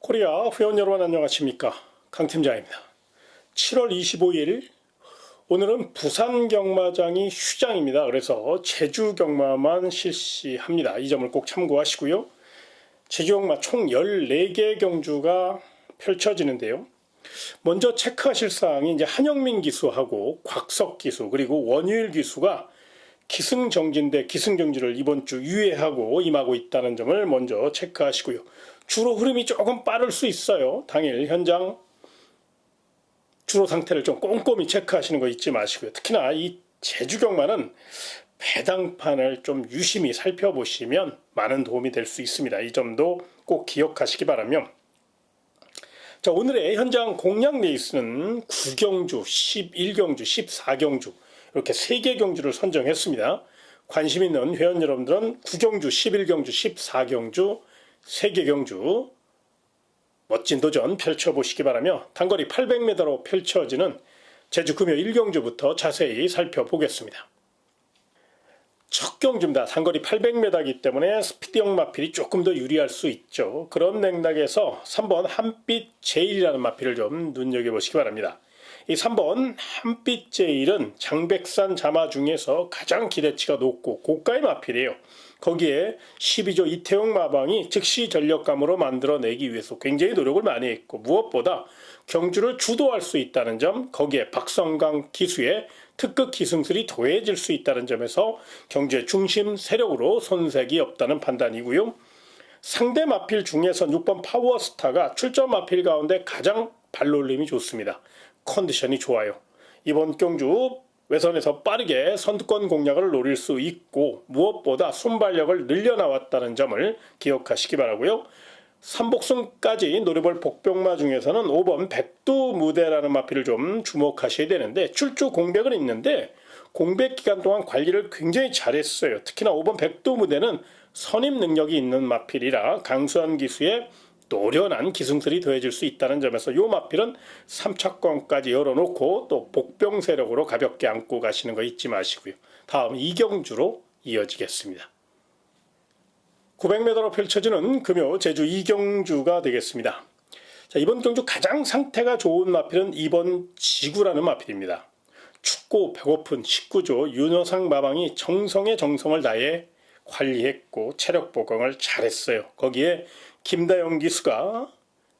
코리아 회원 여러분 안녕하십니까, 강팀장입니다. 7월 25일 오늘은 부산 경마장이 휴장입니다. 그래서 제주 경마만 실시합니다. 이 점을 꼭 참고하시고요. 제주 경마 총 14개 경주가 펼쳐지는데요. 먼저 체크하실 사항이 이제 한영민 기수하고 곽석 기수 그리고 원유일 기수가 기승정지인데 기승정지를 이번 주 유예하고 임하고 있다는 점을 먼저 체크하시고요. 주로 흐름이 조금 빠를 수 있어요. 당일 현장 주로 상태를 좀 꼼꼼히 체크하시는 거 잊지 마시고요. 특히나 이 제주 경마는 배당판을 좀 유심히 살펴보시면 많은 도움이 될 수 있습니다. 이 점도 꼭 기억하시기 바라며, 자, 오늘의 현장 공략 레이스는 9경주, 11경주, 14경주 이렇게 3개 경주를 선정했습니다. 관심 있는 회원 여러분들은 9경주, 11경주, 14경주 3개 경주 멋진 도전 펼쳐보시기 바라며, 단거리 800m로 펼쳐지는 제주 금요 1경주부터 자세히 살펴보겠습니다. 첫 경주입니다. 단거리 800m이기 때문에 스피드형 마필이 조금 더 유리할 수 있죠. 그런 맥락에서 3번 한빛 제일이라는 마필을 좀 눈여겨보시기 바랍니다. 이 3번 한빛 제일은 장백산 자마 중에서 가장 기대치가 높고 고가의 마필이에요. 거기에 12조 이태용 마방이 즉시 전력감으로 만들어내기 위해서 굉장히 노력을 많이 했고, 무엇보다 경주를 주도할 수 있다는 점, 거기에 박성강 기수의 특급 기승술이 더해질 수 있다는 점에서 경주의 중심 세력으로 손색이 없다는 판단이고요. 상대 마필 중에선 6번 파워스타가 출전 마필 가운데 가장 발놀림이 좋습니다. 컨디션이 좋아요. 이번 경주 외선에서 빠르게 선두권 공략을 노릴 수 있고, 무엇보다 순발력을 늘려나왔다는 점을 기억하시기 바라고요. 삼복승까지 노려볼 복병마 중에서는 5번 백두무대라는 마필을 좀 주목하셔야 되는데, 출주 공백은 있는데 공백 기간 동안 관리를 굉장히 잘했어요. 특히나 5번 백두무대는 선임 능력이 있는 마필이라 강수한 기수의 노련한 기승술이 더해질 수 있다는 점에서 이 마필은 3차권까지 열어놓고 또 복병 세력으로 가볍게 안고 가시는 거 잊지 마시고요. 다음 2경주로 이어지겠습니다. 900m로 펼쳐지는 금요 제주 2경주가 되겠습니다. 자, 이번 경주 가장 상태가 좋은 마필은 2번 지구라는 마필입니다. 춥고 배고픈 19조 윤여상 마방이 정성에 정성을 다해 관리했고 체력 보강을 잘했어요. 거기에 김다영 기수가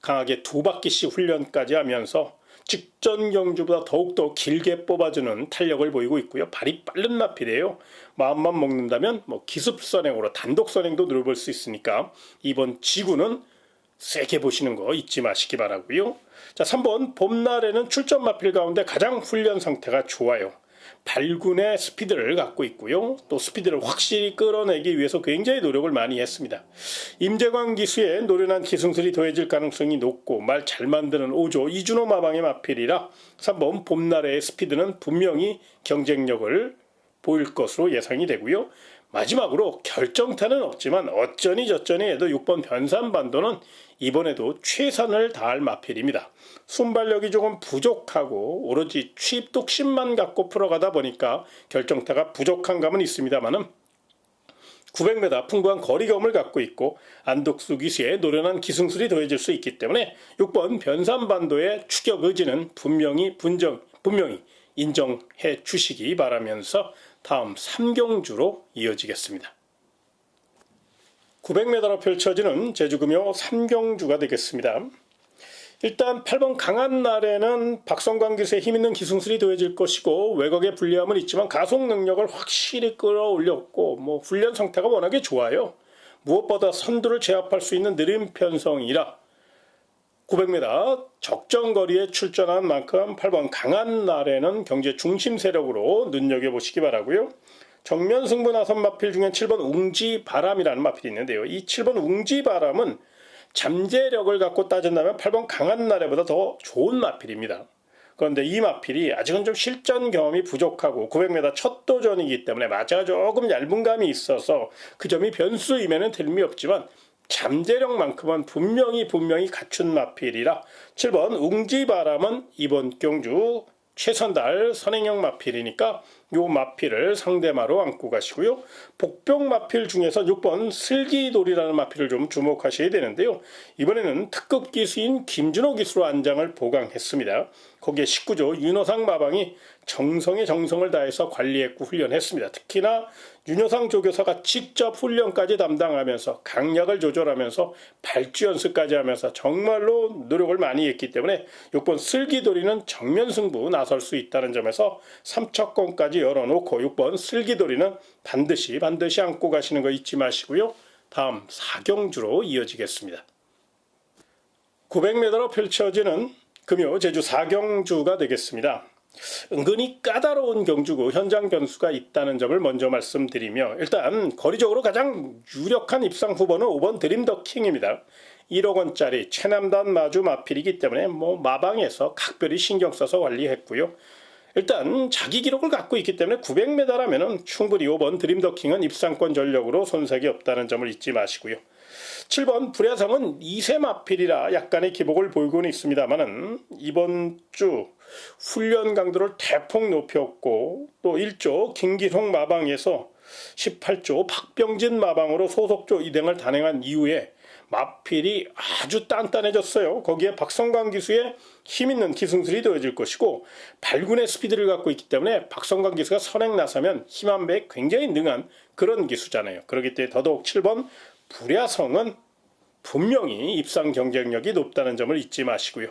강하게 2바퀴씩 훈련까지 하면서 직전 경주보다 더욱더 길게 뽑아주는 탄력을 보이고 있고요. 발이 빠른 마필이에요. 마음만 먹는다면 기습 선행으로 단독 선행도 누려볼 수 있으니까 이번 지구는 세게 보시는 거 잊지 마시기 바라고요. 자, 3번 봄날에는 출전 마필 가운데 가장 훈련 상태가 좋아요. 발군의 스피드를 갖고 있고요. 또 스피드를 확실히 끌어내기 위해서 굉장히 노력을 많이 했습니다. 임재광 기수의 노련한 기승술이 더해질 가능성이 높고 말 잘 만드는 5조 이준호 마방의 마필이라 3번 봄날의 스피드는 분명히 경쟁력을 보일 것으로 예상이 되고요. 마지막으로 결정타는 없지만 어쩌니 저쩌니 해도 6번 변산반도는 이번에도 최선을 다할 마필입니다. 순발력이 조금 부족하고 오로지 취입독심만 갖고 풀어가다 보니까 결정타가 부족한 감은 있습니다만은 900m 풍부한 거리감을 갖고 있고 안독수 기수의 노련한 기승술이 더해질 수 있기 때문에 6번 변산반도의 추격 의지는 분명히 인정해 주시기 바라면서 다음 3경주로 이어지겠습니다. 900m로 펼쳐지는 제주금요 3경주가 되겠습니다. 일단 8번 강한 날에는 박성광 기수의 힘있는 기승술이 더해질 것이고 외곽의 불리함은 있지만 가속 능력을 확실히 끌어올렸고 훈련 상태가 워낙에 좋아요. 무엇보다 선두를 제압할 수 있는 느린 편성이라 900m 적정거리에 출전한 만큼 8번 강한 날에는 경제 중심 세력으로 눈여겨보시기 바라고요. 정면 승부 나선 마필 중엔 7번 웅지바람이라는 마필이 있는데요. 이 7번 웅지바람은 잠재력을 갖고 따진다면 8번 강한 날에보다 더 좋은 마필입니다. 그런데 이 마필이 아직은 좀 실전 경험이 부족하고 900m 첫 도전이기 때문에 마자가 조금 얇은 감이 있어서 그 점이 변수임에는 틀림이 없지만 잠재력만큼은 분명히 갖춘 마필이라 7번 웅지바람은 이번 경주 최선달 선행형 마필이니까 요 마필을 상대마로 안고 가시고요. 복병 마필 중에서 6번 슬기돌이라는 마필을 좀 주목하셔야 되는데요. 이번에는 특급 기수인 김준호 기수로 안장을 보강했습니다. 거기에 19조 윤호상 마방이 정성에 정성을 다해서 관리했고 훈련했습니다. 특히나 윤호상 조교사가 직접 훈련까지 담당하면서 강약을 조절하면서 발주 연습까지 하면서 정말로 노력을 많이 했기 때문에 6번 슬기돌이는 정면 승부 나설 수 있다는 점에서 3척권까지 열어놓고 6번 슬기돌이는 반드시 안고 가시는 거 잊지 마시고요. 다음 사경주로 이어지겠습니다. 900m로 펼쳐지는 금요 제주 사경주가 되겠습니다. 은근히 까다로운 경주고 현장 변수가 있다는 점을 먼저 말씀드리며, 일단 거리적으로 가장 유력한 입상 후보는 5번 드림 더 킹입니다. 1억 원짜리 최남단 마주 마필이기 때문에 마방에서 각별히 신경 써서 관리했고요. 일단 자기 기록을 갖고 있기 때문에 900m라면 충분히 5번 드림 더 킹은 입상권 전력으로 손색이 없다는 점을 잊지 마시고요. 7번 불야성은 2세 마필이라 약간의 기복을 보이고는 있습니다만은 이번 주 훈련 강도를 대폭 높였고, 또 1조 김기송 마방에서 18조 박병진 마방으로 소속조 이등을 단행한 이후에 마필이 아주 단단해졌어요. 거기에 박성광 기수의 힘있는 기승술이 더해질 것이고, 발군의 스피드를 갖고 있기 때문에 박성광 기수가 선행 나서면 힘한 배에 굉장히 능한 그런 기수잖아요. 그렇기 때문에 더더욱 7번 불야성은 분명히 입상 경쟁력이 높다는 점을 잊지 마시고요.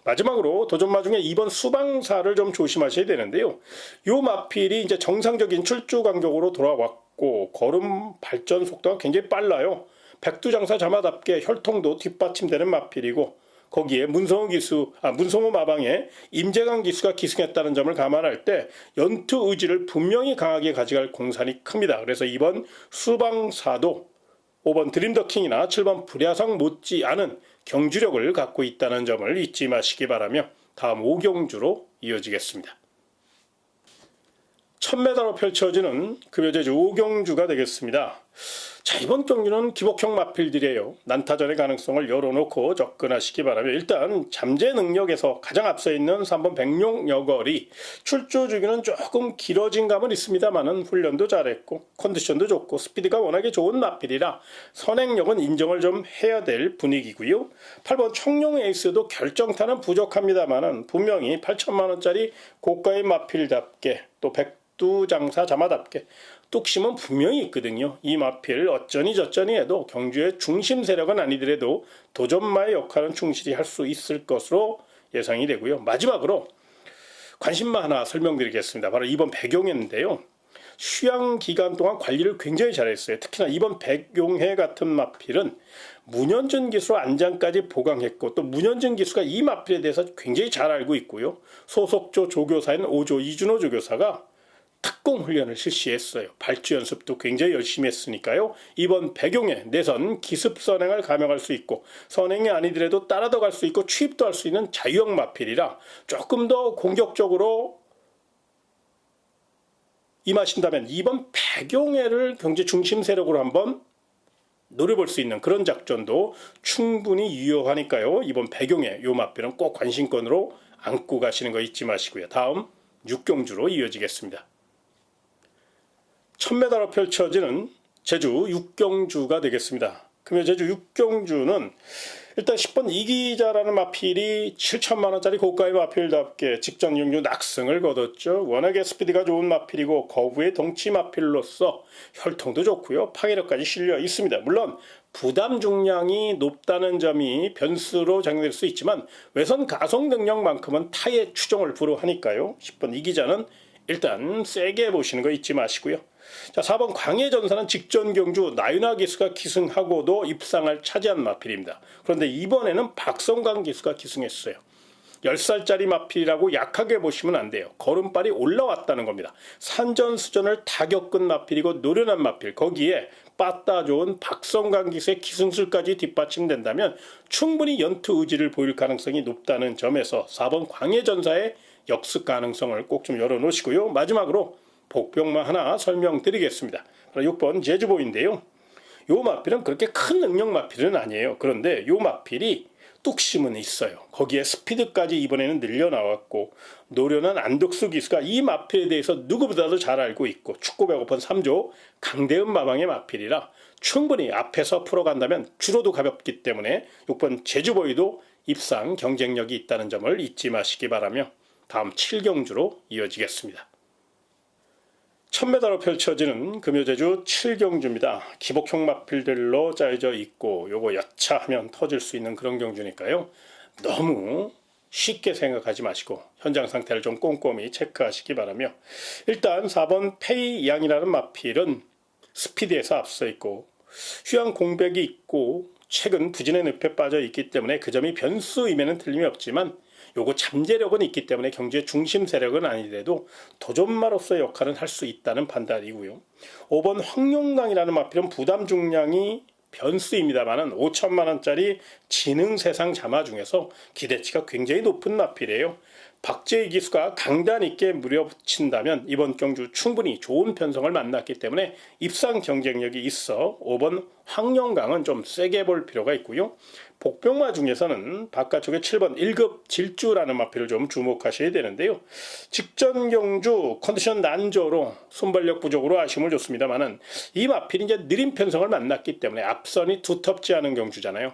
마지막으로 도전마 중에 2번 수방사를 좀 조심하셔야 되는데요. 요 마필이 이제 정상적인 출주 간격으로 돌아왔고, 걸음 발전 속도가 굉장히 빨라요. 백두장사 자마답게 혈통도 뒷받침되는 마필이고, 거기에 문성호 마방에 임재강 기수가 기승했다는 점을 감안할 때 연투 의지를 분명히 강하게 가져갈 공산이 큽니다. 그래서 2번 수방사도 5번 드림 더 킹이나 7번 불야성 못지 않은 경주력을 갖고 있다는 점을 잊지 마시기 바라며, 다음 5경주로 이어지겠습니다. 1000m로 펼쳐지는 금요제주 5경주가 되겠습니다. 자, 이번 경주는 기복형 마필들이에요. 난타전의 가능성을 열어놓고 접근하시기 바라며, 일단 잠재 능력에서 가장 앞서 있는 3번 백룡 여걸이 출조 주기는 조금 길어진 감은 있습니다만은 훈련도 잘했고 컨디션도 좋고 스피드가 워낙에 좋은 마필이라 선행력은 인정을 좀 해야 될 분위기고요. 8번 청룡 에이스도 결정타는 부족합니다만은 분명히 8천만 원짜리 고가의 마필답게 또 백두장사 자마답게 뚝심은 분명히 있거든요. 이 마필 어쩌니 저쩌니 해도 경주의 중심 세력은 아니더라도 도전마의 역할은 충실히 할 수 있을 것으로 예상이 되고요. 마지막으로 관심마 하나 설명드리겠습니다. 바로 이번 백용해인데요. 휴양 기간 동안 관리를 굉장히 잘했어요. 특히나 이번 백용해 같은 마필은 문현준 기수로 안장까지 보강했고, 또 문현준 기수가 이 마필에 대해서 굉장히 잘 알고 있고요. 소속조 조교사인 5조 이준호 조교사가 특공 훈련을 실시했어요. 발주 연습도 굉장히 열심히 했으니까요. 이번 백용해 내선 기습 선행을 감행할 수 있고, 선행이 아니더라도 따라도 갈 수 있고 취입도 할 수 있는 자유형 마필이라 조금 더 공격적으로 임하신다면 이번 백용해를 경제 중심 세력으로 한번 노려볼 수 있는 그런 작전도 충분히 유효하니까요. 이번 백용해 요 마필은 꼭 관심권으로 안고 가시는 거 잊지 마시고요. 다음 6경주로 이어지겠습니다. 1000m로 펼쳐지는 제주 6경주가 되겠습니다. 금요 제주 6경주는 일단 10번 이기자라는 마필이 7천만 원짜리 고가의 마필답게 직전 경주 낙승을 거뒀죠. 워낙에 스피드가 좋은 마필이고 거부의 덩치 마필로서 혈통도 좋고요. 파괴력까지 실려 있습니다. 물론 부담 중량이 높다는 점이 변수로 작용될 수 있지만 외선 가속 능력만큼은 타의 추종을 불허하니까요. 10번 이기자는 일단 세게 보시는 거 잊지 마시고요. 자, 4번 광해전사는 직전 경주 나윤하 기수가 기승하고도 입상을 차지한 마필입니다. 그런데 이번에는 박성광 기수가 기승했어요. 10살짜리 마필이라고 약하게 보시면 안 돼요. 걸음발이 올라왔다는 겁니다. 산전수전을 다 겪은 마필이고 노련한 마필, 거기에 빠따 좋은 박성광 기수의 기승술까지 뒷받침된다면 충분히 연투 의지를 보일 가능성이 높다는 점에서 4번 광해전사의 역습 가능성을 꼭 좀 열어놓으시고요. 마지막으로 복병만 하나 설명드리겠습니다. 6번 제주보인데요. 요 마필은 그렇게 큰 능력 마필은 아니에요. 그런데 요 마필이 뚝심은 있어요. 거기에 스피드까지 이번에는 늘려 나왔고 노련한 안덕수 기수가 이 마필에 대해서 누구보다도 잘 알고 있고 축구 배고픈 3조 강대은 마방의 마필이라 충분히 앞에서 풀어간다면 줄어도 가볍기 때문에 6번 제주보이도 입상 경쟁력이 있다는 점을 잊지 마시기 바라며 다음 7경주로 이어지겠습니다. 1000m로 펼쳐지는 금요제주 7경주입니다. 기복형 마필들로 짜여져 있고 요거 여차하면 터질 수 있는 그런 경주니까요. 너무 쉽게 생각하지 마시고 현장 상태를 좀 꼼꼼히 체크하시기 바라며 일단 4번 페이양이라는 마필은 스피드에서 앞서 있고 휴양 공백이 있고 최근 부진의 늪에 빠져 있기 때문에 그 점이 변수임에는 틀림이 없지만 요거 잠재력은 있기 때문에 경주의 중심 세력은 아니더라도 도전마로서의 역할은 할 수 있다는 판단이고요. 5번 황룡강이라는 마필은 부담 중량이 변수입니다만은 5천만 원짜리 지능 세상 자마 중에서 기대치가 굉장히 높은 마필이에요. 박재희 기수가 강단 있게 무려붙인다면 이번 경주 충분히 좋은 편성을 만났기 때문에 입상 경쟁력이 있어 5번 황룡강은 좀 세게 볼 필요가 있고요. 복병마 중에서는 바깥쪽에 7번 1급 질주라는 마필을 좀 주목하셔야 되는데요. 직전 경주 컨디션 난조로 순발력 부족으로 아쉬움을 줬습니다만은 이 마필이 이제 느린 편성을 만났기 때문에 앞선이 두텁지 않은 경주잖아요.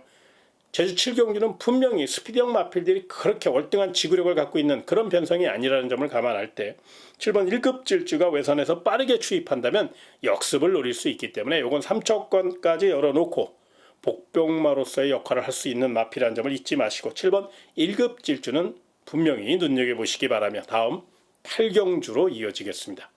제주 7경주는 분명히 스피드형 마필들이 그렇게 월등한 지구력을 갖고 있는 그런 편성이 아니라는 점을 감안할 때 7번 1급 질주가 외선에서 빠르게 추입한다면 역습을 노릴 수 있기 때문에 이건 3초권까지 열어놓고 복병마로서의 역할을 할 수 있는 마필이라는 점을 잊지 마시고 7번 1급 질주는 분명히 눈여겨보시기 바라며 다음 8경주로 이어지겠습니다.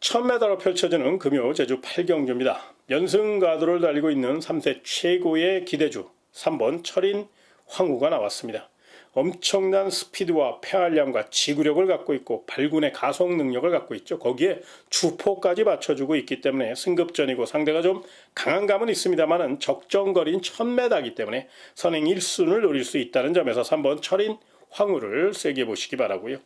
1000m로 펼쳐지는 금요 제주 8경주입니다. 연승 가도를 달리고 있는 3세 최고의 기대주 3번 철인 황후가 나왔습니다. 엄청난 스피드와 폐활량과 지구력을 갖고 있고 발군의 가속 능력을 갖고 있죠. 거기에 주포까지 받쳐주고 있기 때문에 승급전이고 상대가 좀 강한 감은 있습니다만 적정거리인 1000m이기 때문에 선행 1순을 노릴 수 있다는 점에서 3번 철인 황후를 세게 보시기 바라고요.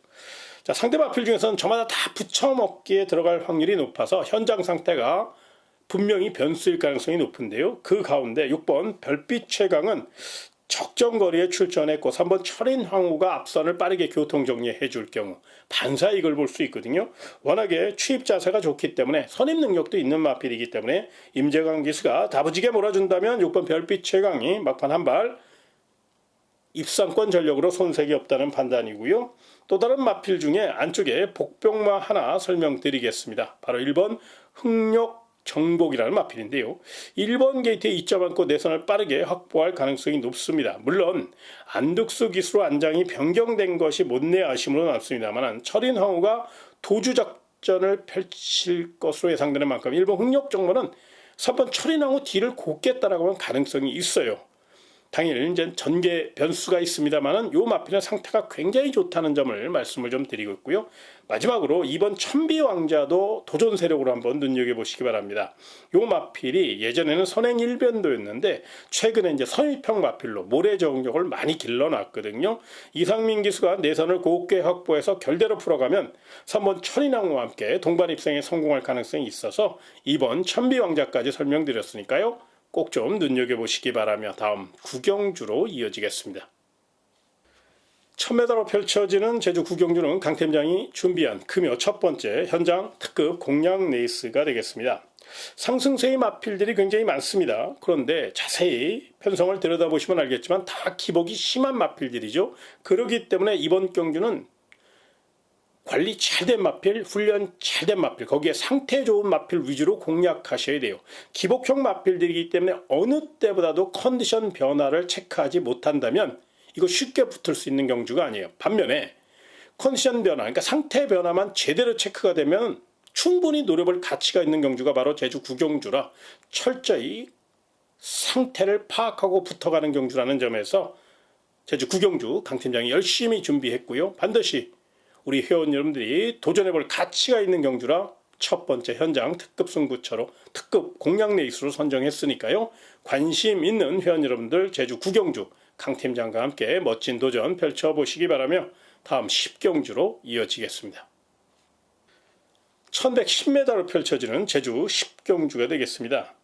자, 상대 마필 중에서는 저마다 다 붙여먹기에 들어갈 확률이 높아서 현장 상태가 분명히 변수일 가능성이 높은데요. 그 가운데 6번 별빛 최강은 적정거리에 출전했고 3번 철인 황후가 앞선을 빠르게 교통정리해 줄 경우 반사 이걸 볼 수 있거든요. 워낙에 취입 자세가 좋기 때문에 선임 능력도 있는 마필이기 때문에 임재강 기수가 다부지게 몰아준다면 6번 별빛 최강이 막판 한발 입상권 전력으로 손색이 없다는 판단이고요. 또 다른 마필 중에 안쪽에 복병마 하나 설명드리겠습니다. 바로 1번 흥력 정복이라는 마필인데요. 1번 게이트에 2점 안고 내선을 빠르게 확보할 가능성이 높습니다. 물론 안덕수 기수로 안장이 변경된 것이 못내 아쉬움으로 남습니다만 철인 황후가 도주 작전을 펼칠 것으로 예상되는 만큼 1번 흥력 정보는 3번 철인 황후 뒤를 곱게 따라가는 가능성이 있어요. 당일 이제 전개 변수가 있습니다만은 요 마필은 상태가 굉장히 좋다는 점을 말씀을 좀 드리고 있고요. 마지막으로 2번 천비왕자도 도전 세력으로 한번 눈여겨보시기 바랍니다. 요 마필이 예전에는 선행 1변도였는데 최근에 이제 선입형 마필로 모래 적응력을 많이 길러놨거든요. 이상민 기수가 내선을 곱게 확보해서 결대로 풀어가면 3번 천인왕후와 함께 동반 입상에 성공할 가능성이 있어서 2번 천비왕자까지 설명드렸으니까요. 꼭 좀 눈여겨보시기 바라며 다음 9경주로 이어지겠습니다. 1000m로 펼쳐지는 제주 9경주는 강 팀장이 준비한 금요 첫 번째 현장 특급 공략 레이스가 되겠습니다. 상승세의 마필들이 굉장히 많습니다. 그런데 자세히 편성을 들여다보시면 알겠지만 다 기복이 심한 마필들이죠. 그렇기 때문에 이번 경주는 관리 잘된 마필, 훈련 잘된 마필, 거기에 상태 좋은 마필 위주로 공략하셔야 돼요. 기복형 마필들이기 때문에 어느 때보다도 컨디션 변화를 체크하지 못한다면 이거 쉽게 붙을 수 있는 경주가 아니에요. 반면에 컨디션 변화, 그러니까 상태 변화만 제대로 체크가 되면 충분히 노려볼 가치가 있는 경주가 바로 제주 9경주라 철저히 상태를 파악하고 붙어가는 경주라는 점에서 제주 9경주 강 팀장이 열심히 준비했고요. 반드시 우리 회원 여러분들이 도전해볼 가치가 있는 경주라 첫 번째 현장 특급 승부처로 특급 공략 레이스로 선정했으니까요. 관심 있는 회원 여러분들 제주 9경주 강 팀장과 함께 멋진 도전 펼쳐보시기 바라며 다음 10경주로 이어지겠습니다. 1110m로 펼쳐지는 제주 10경주가 되겠습니다.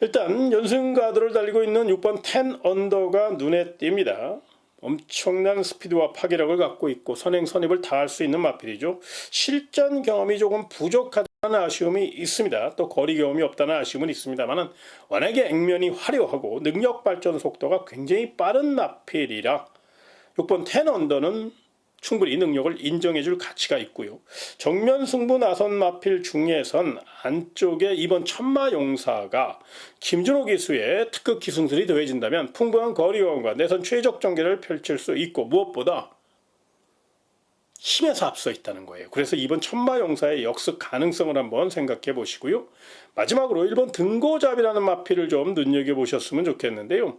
일단 연승가드를 달리고 있는 6번 10 언더가 눈에 띕니다. 엄청난 스피드와 파괴력을 갖고 있고 선행 선입을 다 할 수 있는 마필이죠. 실전 경험이 조금 부족하다는 아쉬움이 있습니다. 또 거리 경험이 없다는 아쉬움은 있습니다만 워낙에 액면이 화려하고 능력 발전 속도가 굉장히 빠른 마필이라 6번 10 언더는 충분히 능력을 인정해줄 가치가 있고요. 정면 승부 나선 마필 중에선 안쪽에 2번 천마용사가 김준호 기수의 특급 기승술이 더해진다면 풍부한 거리감과 내선 최적 전개를 펼칠 수 있고 무엇보다 힘에서 앞서 있다는 거예요. 그래서 2번 천마용사의 역습 가능성을 한번 생각해 보시고요. 마지막으로 1번 등고잡이라는 마필을 좀 눈여겨보셨으면 좋겠는데요.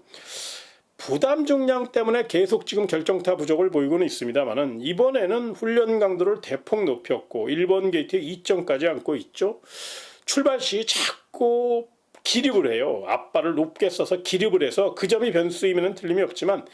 부담 중량 때문에 계속 지금 결정타 부족을 보이고는 있습니다만은 이번에는 훈련 강도를 대폭 높였고 1번 게이트에 2점까지 안고 있죠. 출발 시 자꾸 기립을 해요. 앞발을 높게 써서 기립을 해서 그 점이 변수이면 틀림이 없지만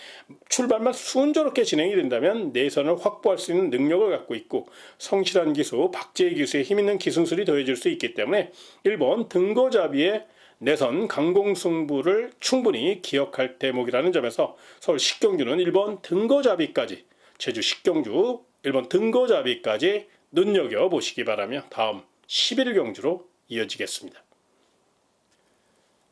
출발만 순조롭게 진행이 된다면 내선을 확보할 수 있는 능력을 갖고 있고 성실한 기수, 박재희 기수의 힘있는 기승술이 더해질 수 있기 때문에 1번 등고잡이의 내선 강공승부를 충분히 기억할 대목이라는 점에서 서울 식경주는 1번 등고잡이까지, 제주 식경주 1번 등고잡이까지 눈여겨보시기 바라며 다음 11경주로 이어지겠습니다.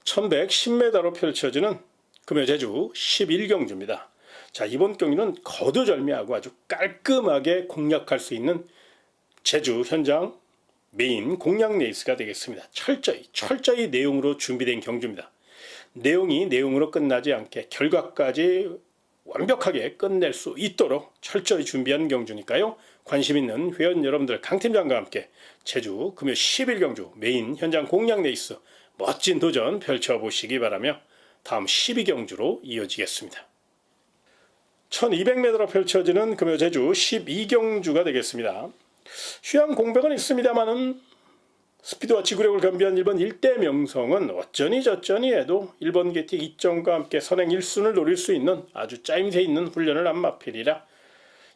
1110m로 펼쳐지는 금요 제주 11경주입니다. 자, 이번 경기는 거두절미하고 아주 깔끔하게 공략할 수 있는 제주 현장 메인 공략 레이스가 되겠습니다. 철저히 내용으로 준비된 경주입니다. 내용이 내용으로 끝나지 않게 결과까지 완벽하게 끝낼 수 있도록 철저히 준비한 경주니까요. 관심 있는 회원 여러분들 강팀장과 함께 제주 금요 11경주 메인 현장 공략 레이스 멋진 도전 펼쳐보시기 바라며 다음 12경주로 이어지겠습니다. 1200m로 펼쳐지는 금요 제주 12경주가 되겠습니다. 휴양 공백은 있습니다만은 스피드와 지구력을 겸비한 1번 1대 명성은 어쩌니 저쩌니 해도 1번 게티 2점과 함께 선행 1순을 노릴 수 있는 아주 짜임새 있는 훈련을 한 마필이라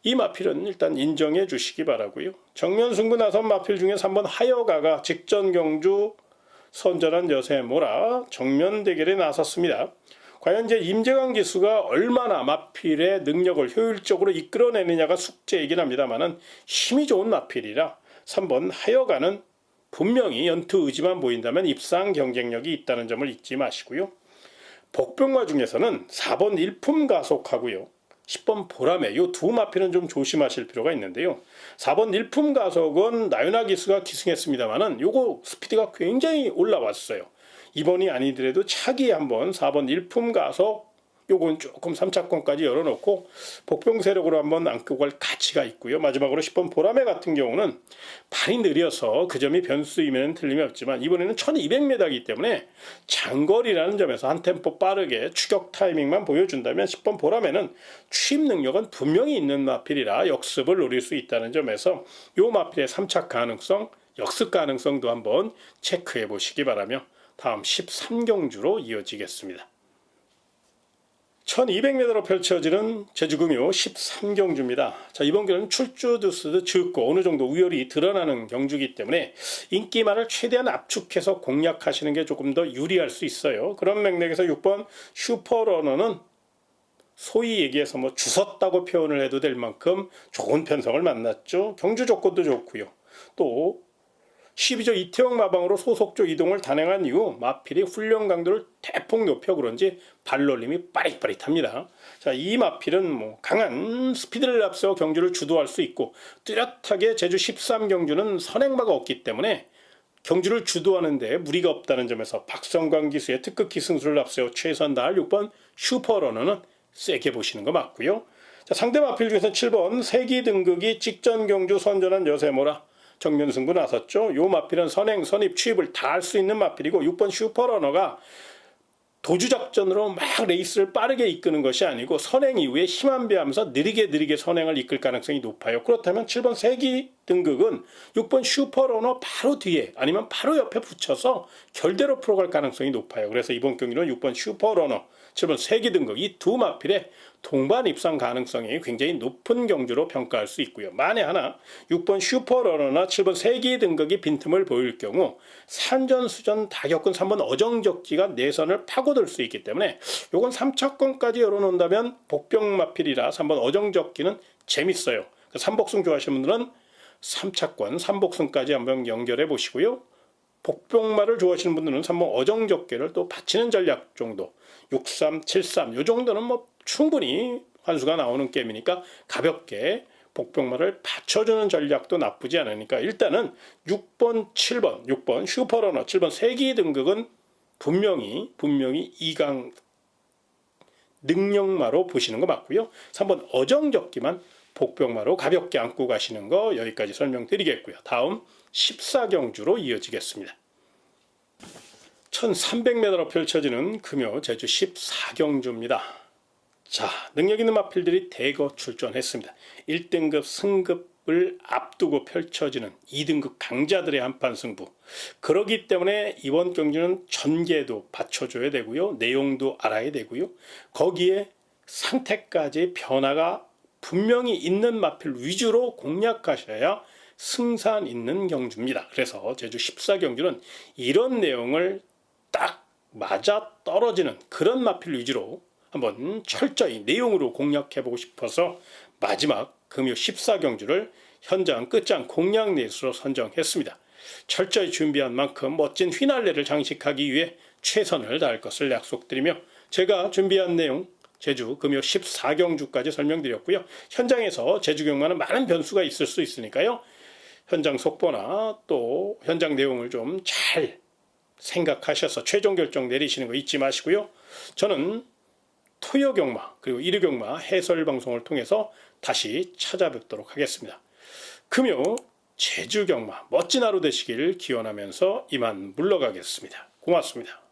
이 마필은 일단 인정해 주시기 바라고요. 정면 승부 나선 마필 중에 3번 하여가가 직전 경주 선전한 여세모라 정면 대결에 나섰습니다. 과연 이제 임재광 기수가 얼마나 마필의 능력을 효율적으로 이끌어내느냐가 숙제이긴 합니다만은 힘이 좋은 마필이라 3번 하여가는 분명히 연투 의지만 보인다면 입상 경쟁력이 있다는 점을 잊지 마시고요. 복병마 중에서는 4번 일품가속하고요. 10번 보라매 이 두 마필은 좀 조심하실 필요가 있는데요. 4번 일품가속은 나윤아 기수가 기승했습니다만은 요거 스피드가 굉장히 올라왔어요. 이번이 아니더라도 차기 한번 4번 일품가속 요건 조금 3차권까지 열어놓고 복병 세력으로 한번 안고 갈 가치가 있고요. 마지막으로 10번 보라매 같은 경우는 발이 느려서 그 점이 변수이면 틀림이 없지만 이번에는 1200m이기 때문에 장거리라는 점에서 한 템포 빠르게 추격 타이밍만 보여준다면 10번 보라매는 취입 능력은 분명히 있는 마필이라 역습을 노릴 수 있다는 점에서 요 마필의 3차 가능성, 역습 가능성도 한번 체크해 보시기 바라며 다음 13경주로 이어지겠습니다. 1200m로 펼쳐지는 제주금요 13경주입니다. 자, 이번 경기는 출주 두수도 적고 어느 정도 우열이 드러나는 경주이기 때문에 인기만을 최대한 압축해서 공략하시는 게 조금 더 유리할 수 있어요. 그런 맥락에서 6번 슈퍼러너는 소위 얘기해서 뭐 주섰다고 표현을 해도 될 만큼 좋은 편성을 만났죠. 경주 조건도 좋고요. 또 12조 이태영 마방으로 소속조 이동을 단행한 이후 마필이 훈련 강도를 대폭 높여 그런지 발놀림이 빠릿빠릿합니다. 자, 이 마필은 뭐 강한 스피드를 앞세워 경주를 주도할 수 있고 뚜렷하게 제주 13경주는 선행마가 없기 때문에 경주를 주도하는데 무리가 없다는 점에서 박성광 기수의 특급 기승술을 앞세워 최선 다할 6번 슈퍼러너는 세게 보시는 거 맞고요. 자, 상대 마필 중에서 7번 세기 등극이 직전 경주 선전한 여세모라 정면 승부 나섰죠. 요 마필은 선행, 선입, 취입을 다 할 수 있는 마필이고 6번 슈퍼러너가 도주작전으로 막 레이스를 빠르게 이끄는 것이 아니고 선행 이후에 힘 안 배하면서 느리게 선행을 이끌 가능성이 높아요. 그렇다면 7번 세기 등극은 6번 슈퍼러너 바로 뒤에 아니면 바로 옆에 붙여서 결대로 풀어갈 가능성이 높아요. 그래서 이번 경기는 6번 슈퍼러너, 7번 세기 등극 이 두 마필의 동반 입상 가능성이 굉장히 높은 경주로 평가할 수 있고요. 만에 하나 6번 슈퍼러너나 7번 세기 등극이 빈틈을 보일 경우 산전수전 다 겪은 3번 어정적기가 내선을 파고들 수 있기 때문에 요건 3차권까지 열어놓는다면 복병마필이라 3번 어정적기는 재밌어요. 삼복승 좋아하시는 분들은 3차권, 3복승까지 한번 연결해 보시고요. 복병마를 좋아하시는 분들은 3번 어정적기를 또 받치는 전략 정도 63, 73 요 정도는 뭐 충분히 환수가 나오는 게임이니까 가볍게 복병마를 받쳐주는 전략도 나쁘지 않으니까 일단은 6번, 7번, 6번 슈퍼러너, 7번 세기 등극은 분명히 2강 능력마로 보시는 거 맞고요. 3번 어정적기만 복병마로 가볍게 안고 가시는 거 여기까지 설명드리겠고요. 다음 14경주로 이어지겠습니다. 1300m로 펼쳐지는 금요 제주 14경주입니다. 자, 능력 있는 마필들이 대거 출전했습니다. 1등급 승급을 앞두고 펼쳐지는 2등급 강자들의 한판 승부. 그렇기 때문에 이번 경주는 전개도 받쳐줘야 되고요. 내용도 알아야 되고요. 거기에 상태까지 변화가 분명히 있는 마필 위주로 공략하셔야 승산 있는 경주입니다. 그래서 제주 14경주는 이런 내용을 딱 맞아 떨어지는 그런 마필 위주로 한번 철저히 내용으로 공략해보고 싶어서 마지막 금요 14경주를 현장 끝장 공략 레이스로 선정했습니다. 철저히 준비한 만큼 멋진 휘날레를 장식하기 위해 최선을 다할 것을 약속드리며 제가 준비한 내용 제주 금요 14경주까지 설명드렸고요. 현장에서 제주 경마는 많은 변수가 있을 수 있으니까요. 현장 속보나 또 현장 내용을 좀 잘 생각하셔서 최종 결정 내리시는 거 잊지 마시고요. 저는 토요 경마 그리고 일요 경마 해설 방송을 통해서 다시 찾아뵙도록 하겠습니다. 금요 제주 경마 멋진 하루 되시길 기원하면서 이만 물러가겠습니다. 고맙습니다.